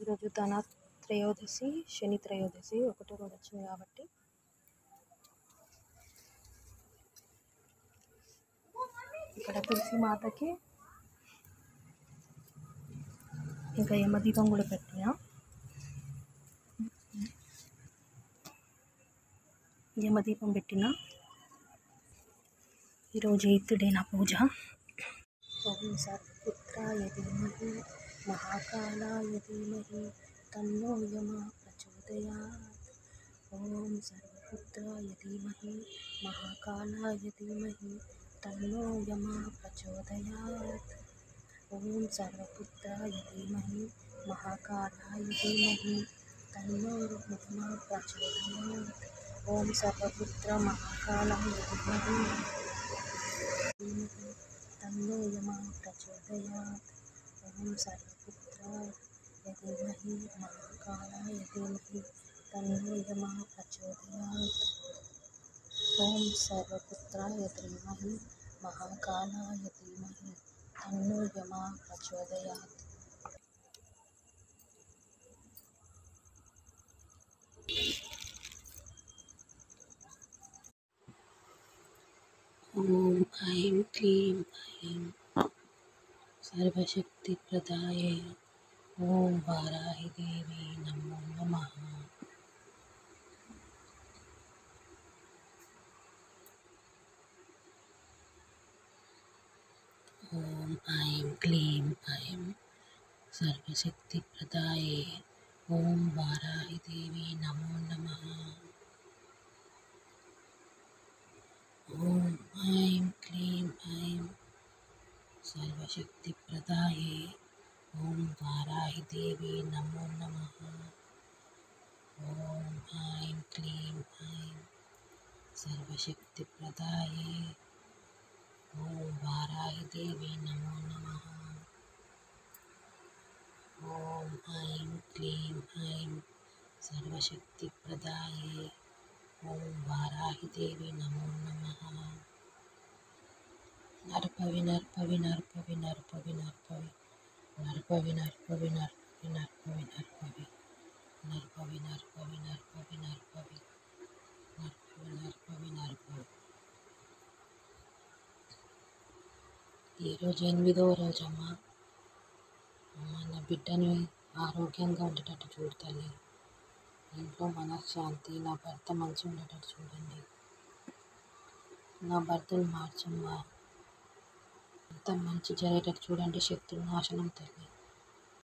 ఈరోజు ధన త్రయోదశి, శని త్రయోదశి ఒకటే రోజు వచ్చింది కాబట్టి ఇక్కడ తులసి మాతకి ఇంకా యమదీపం కూడా పెట్టినా. యమదీపం పెట్టిన ఈరోజు 8th డే నా పూజ. ఓం సర్వపుత్రాయ ధీమహి మహాకాలాయ ధీమహి తన్నో యమ ప్రచోదయాత్. ఓం సర్వపుత్రాయ ధీమహి మహాకాలాయ ధీమహి తన్నో యమ ప్రచోదయాత్. ఓం సర్వపుత్రాయ ధీమహి మహాకాలాయ ధీమహి తన్నో యమ ప్రచోదయాత్. ఓం సర్వపుత్ర మహాకాలాయ ధీమహి తన్నో యమ ప్రచోదయాత్. ఓం సర్వపుత్రాయ ధీమహి మహాకాలాయ ధీమహి తన్నో యమ ప్రచోదయాత్. ఓం సర్వపుత్రాయ ధీమహి మహాకాలాయ ధీమహి తన్నో యమ ప్రచోదయాత్. ఓం ఐం క్లీం ఐం సర్వశక్తిప్రదాయే ఓం వారాహిదేవి నమో నమః. ఓం ఐం క్లీం ఐం సర్వశక్తిప్రదాయే ఓం వారాహిదేవి నమో నమః. ఓం ఐం క్లీం ఐం సర్వశక్తిప్రదాయే ఓం వారాహిదేవి నమో నమః. ఓం ఐం క్లీం ఐం సర్వశక్తిప్రదాయే ఓం వారాహిదేవి నమో నమః. ఓం ఐం క్లీం ఐం సర్వశక్తిప్రదాయే ఓం వారాహిదేవి నమో నమః. నర్పవి నర్పవి నర్పవి నర్పవి నర్పవి నర్పవి నర్పవి నర్పవి నర్పవి నర్పవి నర్పవి నర్పవి నర్పవి నర్పవి నర్పవి నర్పవి నర్పవి. ఈరోజు 8వ రోజమ్మా. నా బిడ్డని ఆరోగ్యంగా ఉండేటట్టు చూడు తల్లి. ఇంట్లో మనశ్శాంతి, నా భర్త మంచిగా ఉండేటట్టు చూడండి. నా భర్తను మార్చమ్మా. అంత మంచి జరిగేటట్టు చూడండి. శత్రు నాశనం తల్లి.